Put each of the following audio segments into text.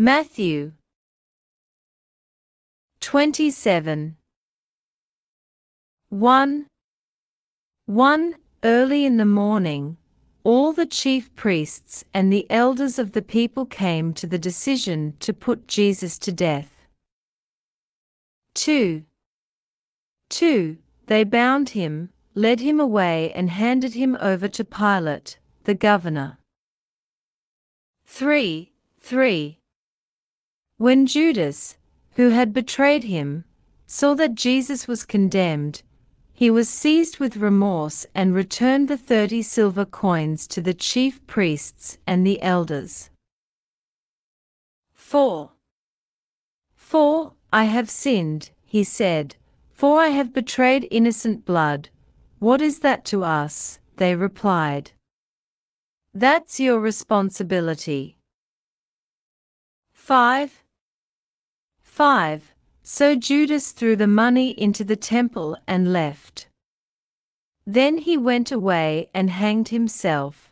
Matthew 27. 1. Early in the morning, all the chief priests and the elders of the people came to the decision to put Jesus to death. 2. They bound him, led him away and handed him over to Pilate, the governor. 3. When Judas, who had betrayed him, saw that Jesus was condemned, he was seized with remorse and returned the 30 silver coins to the chief priests and the elders. 4. I have sinned, he said, for I have betrayed innocent blood. What is that to us? They replied. That's your responsibility. 5. So Judas threw the money into the temple and left. Then he went away and hanged himself.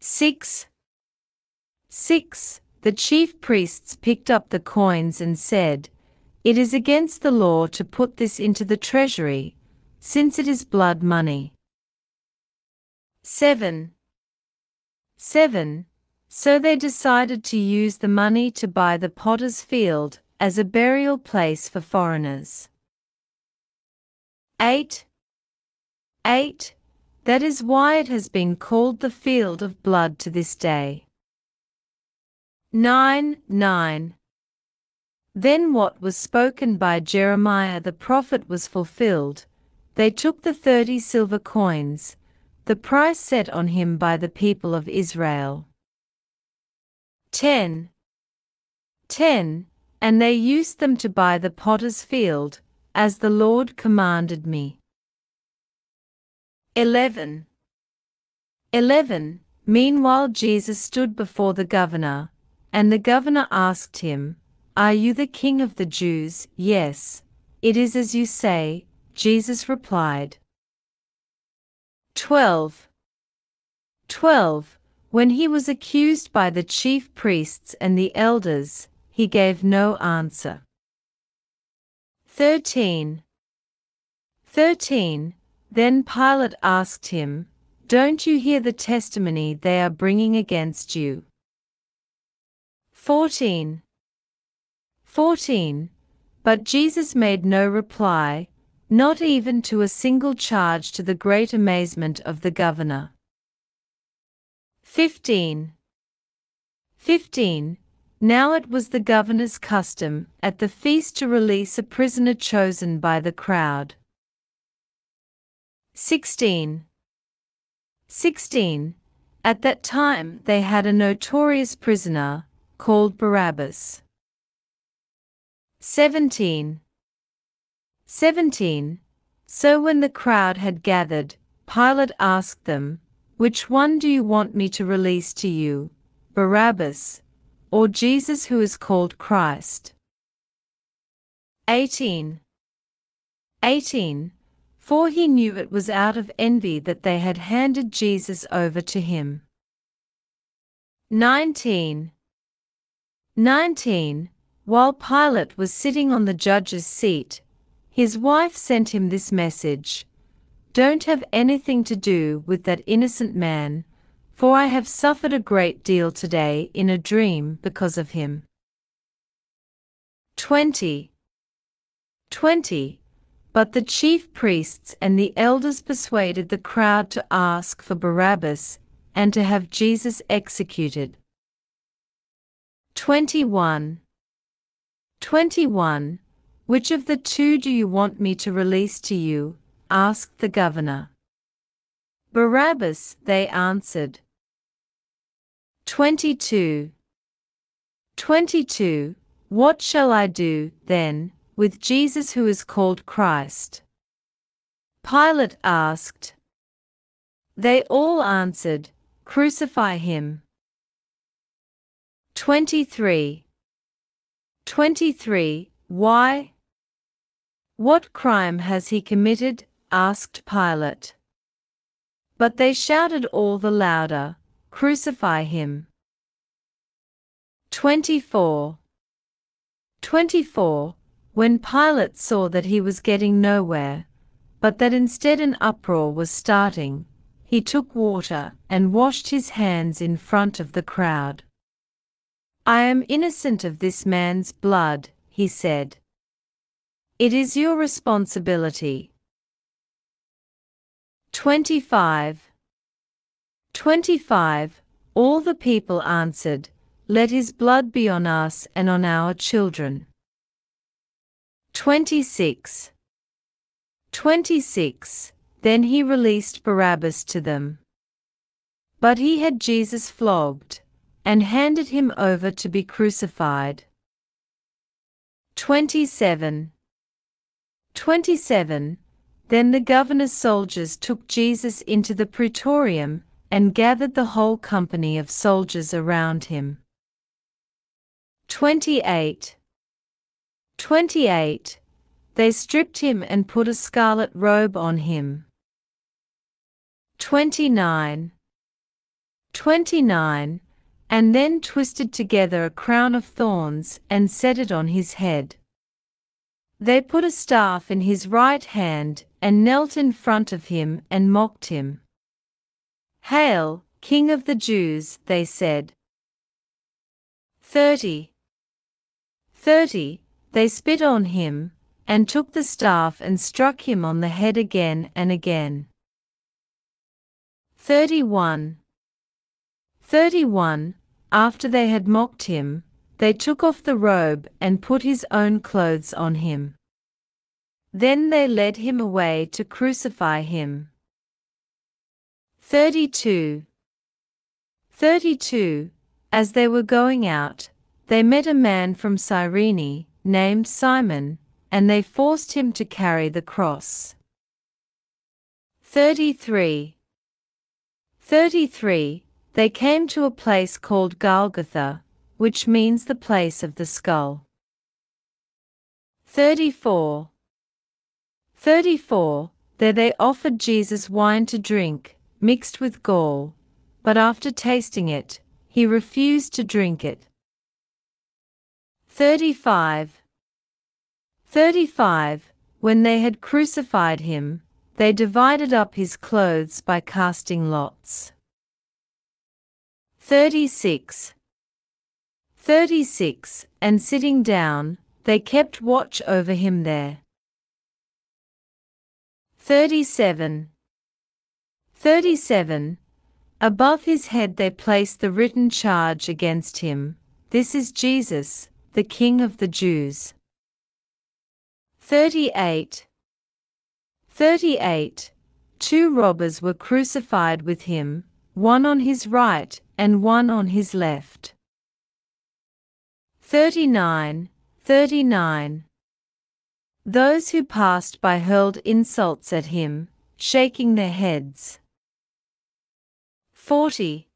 6. The chief priests picked up the coins and said, "It is against the law to put this into the treasury, since it is blood money." 7. So they decided to use the money to buy the potter's field as a burial place for foreigners. 8. That is why it has been called the field of blood to this day. 9. Then what was spoken by Jeremiah the prophet was fulfilled. They took the 30 silver coins, the price set on him by the people of Israel. 10. And they used them to buy the potter's field, as the Lord commanded me. 11. Meanwhile Jesus stood before the governor, and the governor asked him, "Are you the king of the Jews?" "Yes, it is as you say," Jesus replied. 12. When he was accused by the chief priests and the elders, he gave no answer. 13. Then Pilate asked him, "Don't you hear the testimony they are bringing against you?" 14. But Jesus made no reply, not even to a single charge, to the great amazement of the governor. 15. Now it was the governor's custom at the feast to release a prisoner chosen by the crowd. 16. At that time they had a notorious prisoner, called Barabbas. 17. So when the crowd had gathered, Pilate asked them, "Which one do you want me to release to you, Barabbas, or Jesus who is called Christ?" 18. For he knew it was out of envy that they had handed Jesus over to him. 19. While Pilate was sitting on the judge's seat, his wife sent him this message, "Don't have anything to do with that innocent man, for I have suffered a great deal today in a dream because of him." 20. But the chief priests and the elders persuaded the crowd to ask for Barabbas and to have Jesus executed. 21. Which of the two do you want me to release to you? Asked the governor. Barabbas, they answered. 22. What shall I do, then, with Jesus who is called Christ? Pilate asked. They all answered, "Crucify him." 23. Why? What crime has he committed? Asked Pilate. But they shouted all the louder, "Crucify him." 24. 24. When Pilate saw that he was getting nowhere, but that instead an uproar was starting, he took water and washed his hands in front of the crowd. "I am innocent of this man's blood," he said. "It is your responsibility." 25. 25. All the people answered, "Let his blood be on us and on our children." 26. 26. Then he released Barabbas to them. But he had Jesus flogged, and handed him over to be crucified. 27. 27. Then the governor's soldiers took Jesus into the praetorium, and gathered the whole company of soldiers around him. 28. 28. They stripped him and put a scarlet robe on him. 29. 29. And then twisted together a crown of thorns and set it on his head. They put a staff in his right hand and knelt in front of him and mocked him. "Hail, King of the Jews," they said. 30. 30. They spit on him, and took the staff and struck him on the head again and again. 31. 31. After they had mocked him, they took off the robe and put his own clothes on him. Then they led him away to crucify him. 32. 32. As they were going out, they met a man from Cyrene, named Simon, and they forced him to carry the cross. 33. 33. They came to a place called Golgotha, which means the place of the skull. 34. 34. There they offered Jesus wine to drink, mixed with gall, but after tasting it, he refused to drink it. 35. 35. When they had crucified him, they divided up his clothes by casting lots. 36. 36. And sitting down, they kept watch over him there. 37. 37. Above his head they placed the written charge against him, "This is Jesus, the King of the Jews." 38. 38. Two robbers were crucified with him, one on his right and one on his left. 39. 39. Those who passed by hurled insults at him, shaking their heads. 40.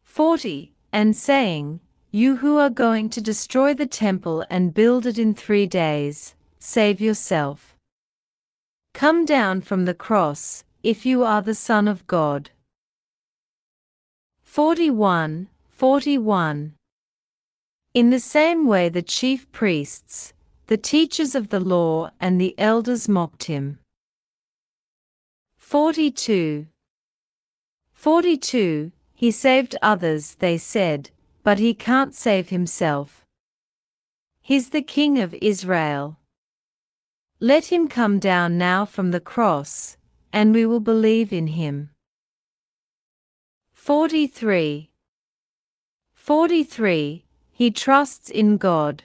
40. And saying, "You who are going to destroy the temple and build it in 3 days, save yourself. Come down from the cross, if you are the Son of God." 41. 41. In the same way the chief priests, the teachers of the law and the elders mocked him. 42. 42. He saved others, they said, but he can't save himself. He's the King of Israel. Let him come down now from the cross, and we will believe in him. 43. 43. He trusts in God.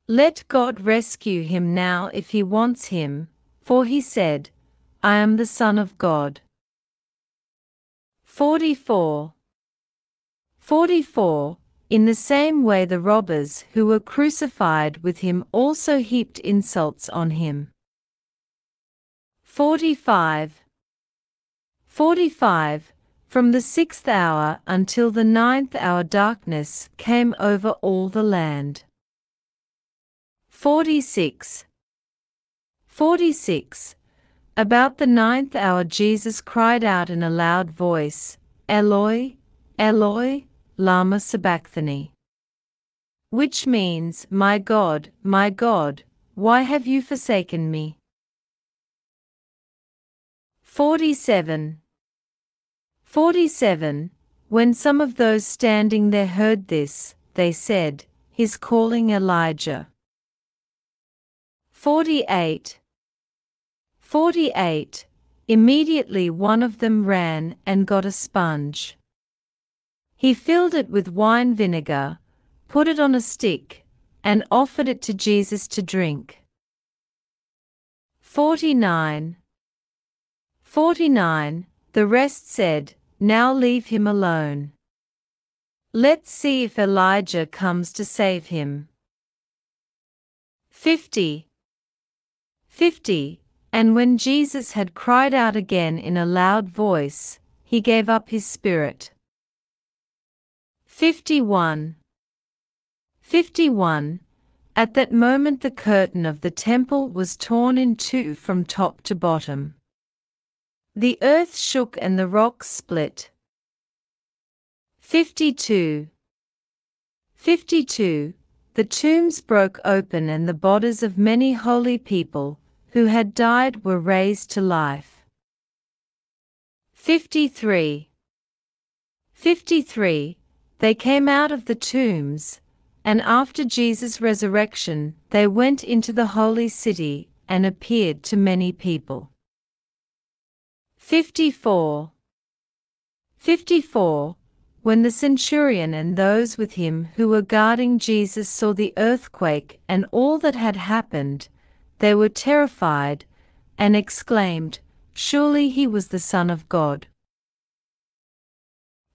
Let God rescue him now if he wants him, for he said, "I am the Son of God." 44. 44. In the same way the robbers who were crucified with him also heaped insults on him. 45. 45. From the 6th hour until the 9th hour darkness came over all the land. 46. 46. About the 9th hour Jesus cried out in a loud voice, "Eloi, Eloi, lama sabachthani, which means, my God, why have you forsaken me? 47. When some of those standing there heard this, they said, He's calling Elijah. 48. Immediately one of them ran and got a sponge. He filled it with wine vinegar, put it on a stick, and offered it to Jesus to drink. 49. The rest said, Now leave him alone. Let's see if Elijah comes to save him. 50. And when Jesus had cried out again in a loud voice, he gave up his spirit. 51. At that moment the curtain of the temple was torn in two from top to bottom. The earth shook and the rocks split. 52. The tombs broke open and the bodies of many holy people who had died were raised to life. 53. They came out of the tombs, and after Jesus' resurrection they went into the holy city and appeared to many people. 54. When the centurion and those with him who were guarding Jesus saw the earthquake and all that had happened, they were terrified and exclaimed, Surely he was the Son of God.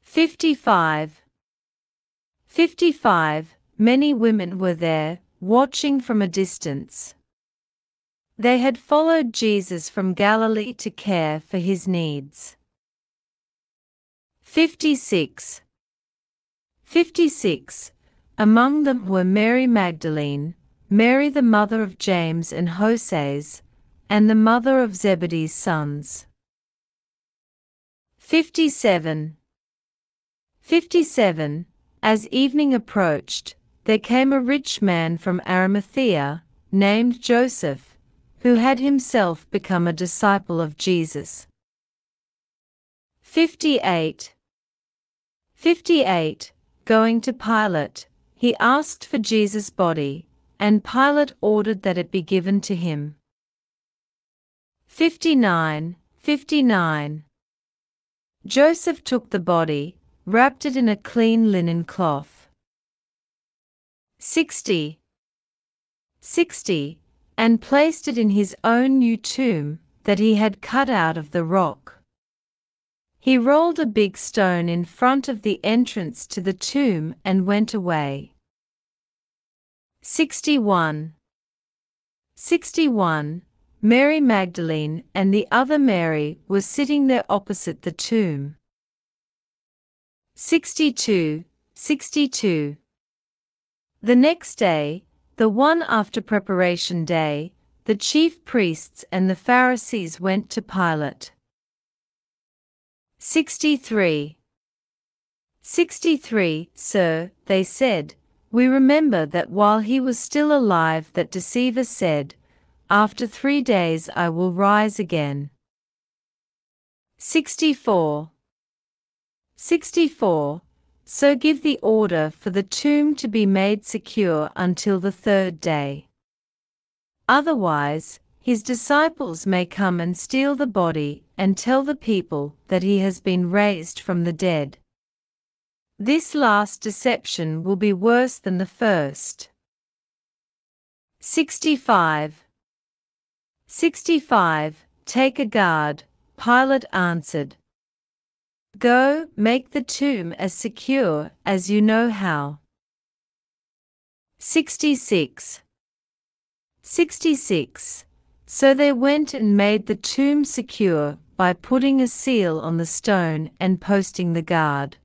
55. Many women were there, watching from a distance. They had followed Jesus from Galilee to care for his needs. 56. Among them were Mary Magdalene, Mary the mother of James and Joses, and the mother of Zebedee's sons. 57. As evening approached, there came a rich man from Arimathea, named Joseph, who had himself become a disciple of Jesus. 58. Going to Pilate, he asked for Jesus' body, and Pilate ordered that it be given to him. 59. Joseph took the body, wrapped it in a clean linen cloth. 60. And placed it in his own new tomb that he had cut out of the rock. He rolled a big stone in front of the entrance to the tomb and went away. 61. Mary Magdalene and the other Mary were sitting there opposite the tomb. 62. The next day, the one after preparation day, the chief priests and the Pharisees went to Pilate. 63. Sir, they said, we remember that while he was still alive that deceiver said, After 3 days I will rise again. 64. So give the order for the tomb to be made secure until the 3rd day. Otherwise, his disciples may come and steal the body and tell the people that he has been raised from the dead. This last deception will be worse than the first. 65. Take a guard, Pilate answered. Go, make the tomb as secure as you know how. 66. So they went and made the tomb secure by putting a seal on the stone and posting the guard.